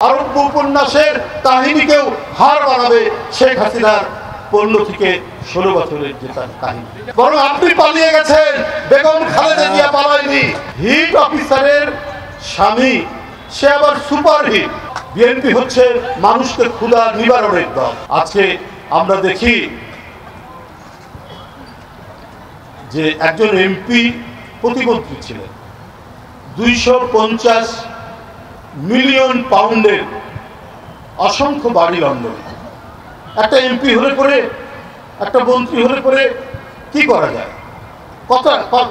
আরব্য উপন্যাসের কাহিনীকেও হার বানাবে শেখ হাসিনার 15 থেকে 16 বছরের যে তার কাহিনী। বরং আপনি পালিয়ে গেছেন, বেগম খালেদা জিয়া পালায়নি। হিট অফিসারের স্বামী সে আবার সুপারহিট। বিএনপি হচ্ছে মানুষকে ক্ষুধা নিবারণের দল। আজকে আমরা দেখি যে একজন এমপি প্রতিমন্ত্রী ছিলেন, 250 মিলিয়ন পাউন্ডের অসংখ্য বাড়ি লন্ডনে। একটা এমপি হলে পরে, একটা মন্ত্রী হলে পরে কি করা যায়,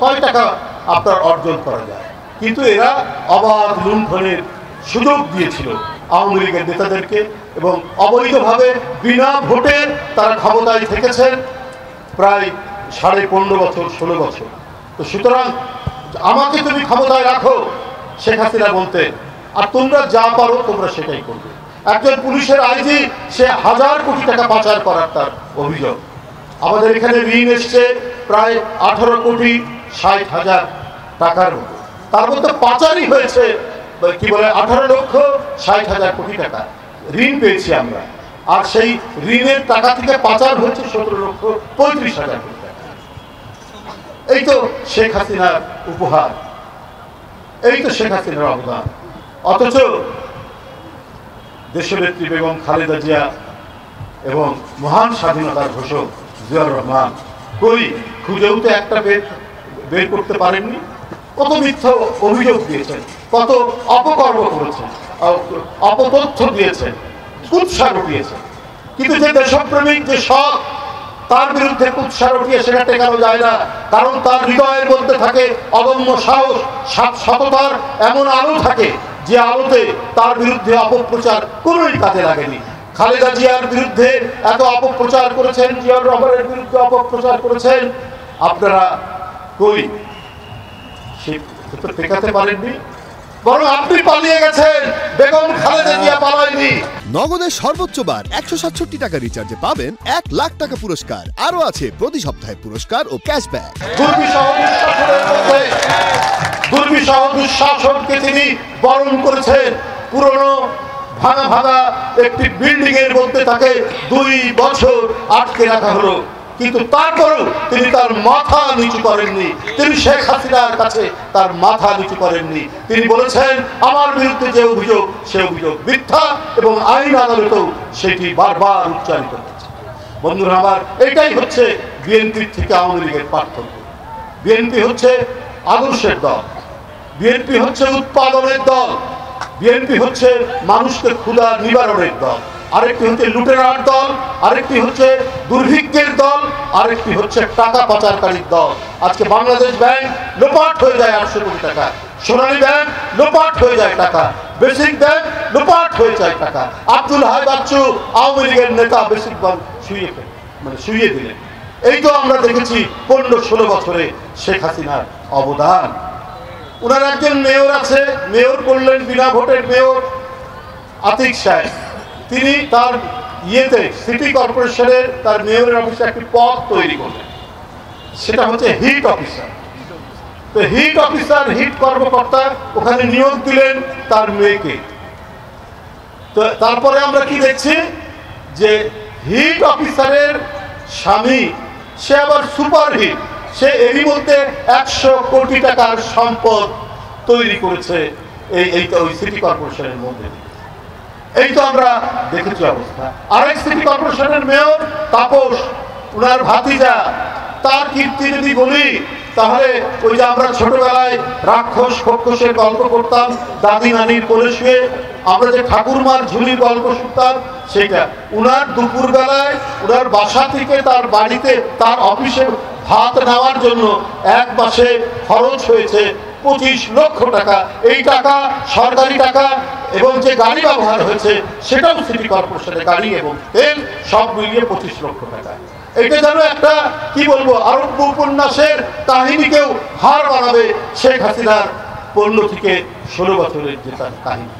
কয় টাকা আপনার অর্জন করা যায়। কিন্তু এরা অবাধ লুণ্ঠনের সুযোগ দিয়েছিল আওয়ামী লীগের নেতাদেরকে, এবং অবৈধভাবে বিনা ভোটে তারা ক্ষমতায় থেকেছেন প্রায় 15.5 বছর, 16 বছর। তো সুতরাং আমাকে তুমি ক্ষমতায় রাখো, শেখ হাসিনা বলতেন, আর তোমরা যা পারো তোমরা সেটাই করবে। একজন পুলিশের আইজি, সে 1000 কোটি টাকা পাচার করার তার অভিযোগ। আমাদের এখানে ঋণ এসছে প্রায় 18 কোটি 60 হাজার টাকার মতো, তার মধ্যে পাচারই হয়েছে কি বলে 18 লক্ষ 60 হাজার কোটি টাকা ঋণ পেয়েছি আমরা। আর সেই ঋণের টাকা থেকে পাচার হচ্ছে 17 লক্ষ 35 হাজার কোটি টাকা। এই তো শেখ হাসিনার উপহার, এই তো শেখ হাসিনার অবদান। অথচ দেশনেত্রী বেগম খালেদা জিয়া এবং মহান স্বাধীনতার ঘোষক জিয়াউর রহমান কই খুঁজেও তো একটা বের করতে পারেননি। কত মিথ্যা অভিযোগ দিয়েছেন, কত অপকর্ম করেছেন, অপতথ্য দিয়েছেন, কুৎসা রটিয়েছেন। কিন্তু যে দেশপ্রেমিক, যে সৎ, তার বিরুদ্ধে কুৎসা রটিয়ে সেটা টেকানো যায় না। কারণ তার হৃদয়ের মধ্যে থাকে অদম্য সাহস, সততার এমন আলো থাকে যে আলোতে তার বিরুদ্ধে অপপ্রচার কোনোই কাজে লাগেনি। খালেদা জিয়ার বিরুদ্ধে এত অপপ্রচার করেছেন, জিয়াউর রহমানের বিরুদ্ধে অপপ্রচার করেছেন, আপনারা কই সে টেকাতে পারেননি। বরং আপনি পালিয়ে গেছেন, বেগম খালেদা জিয়া পালায়নি। নগদের সর্বোচ্চ বার 167 টাকা রিচার্জে পাবেন 1 লাখ টাকা পুরস্কার। আরো আছে প্রতি সপ্তাহে পুরস্কার ও ক্যাশব্যাক। দুর্বিষহ দুঃশাসনকে তিনি বরণ করেছেন। পুরনো ভাঙা ভাঙা একটি বিল্ডিং এর মধ্যে তাকে 2 বছর আটকে রাখা হলো, কিন্তু তারপরেও তিনি তার মাথা নিচু করেননি। তিনি শেখ হাসিনার কাছে তার মাথা নিচু করেননি। তিনি বলেছেন, আমার বিরুদ্ধে যে অভিযোগ, সে অভিযোগ মিথ্যা, এবং আইন আদালতেও সেটি বারবার উচ্চারিত হচ্ছে। বন্ধুরা আমার, এটাই হচ্ছে বিএনপির থেকে আওয়ামী লীগের পার্থক্য। বিএনপি হচ্ছে আদর্শের দল, বিএনপি হচ্ছে উৎপাদনের দল, বিএনপি হচ্ছে মানুষকে ক্ষুধা নিবারণের দল। আরেকটি হচ্ছে লুটেরার দল, আরেকটি হচ্ছে দুর্ভিক্ষের দল, আরেকটি হচ্ছে টাকা পাচারকারীর দল। আজকে বাংলাদেশ ব্যাংক লোপাট হয়ে যায় 800 কোটি টাকা, সোনালী ব্যাংক লোপাট হয়ে যায় টাকা, বেসিক ব্যাংক লোপাট হয়ে যায় টাকা। আব্দুল হাই বাচ্চু আওয়ামী লীগের নেতা বেসিক ব্যাংক শুইয়ে দিলেন। এই তো আমরা দেখেছি 15-16 বছরে শেখ হাসিনার অবদান। ওনার একজন মেয়র আছে, মেয়র করলেন বিনা ভোটের মেয়র আতিক সাহেব। তিনি তার সিটি কর্পোরেশনের তার মেয়রের অফিসে একটি পদ তৈরি করলেন, সেটা হচ্ছে হিট অফিসার। তো হিট অফিসার, হিট কর্মকর্তা ওখানে নিয়োগ দিলেন তার মেয়েকে। তো তারপরে আমরা কি দেখছি যে হিট অফিসারের স্বামী সে আবার সুপারহিট। সে এরই মধ্যে 100 কোটি টাকার সম্পদ তৈরি করেছে ওই সিটি কর্পোরেশনের মধ্যে। এই তো আমরা দেখেছি অবস্থা। আরেক সিটি কর্পোরেশনের মেয়র তাপস, উনার ভাতিজা, তার কীর্তি যদি বলি তাহলে ওই যে আমরা ছোটবেলায় রাক্ষস খক্ষসের গল্প করতাম, দাদি নানির কোলে শুয়ে আমরা যে ঠাকুরমার ঝুলির গল্প শুনতাম, সেটা উনার দুপুর বেলায় উনার বাসা থেকে তার বাড়িতে তার অফিসে ভাত নেওয়ার জন্য এক মাসে খরচ হয়েছে 25 লক্ষ টাকা। এই টাকা সরকারি টাকা, এবং যে গাড়ি ব্যবহার হয়েছে সেটাও সিটি কর্পোরেশনের গাড়ি এবং তেল, সব মিলিয়ে 25 লক্ষ টাকা। এটা যেন একটা কি বলবো, আরব্য উপন্যাসের কাহিনীকেও হার বানাবে শেখ হাসিনার 15 থেকে 16 বছরের যে তার কাহিনী।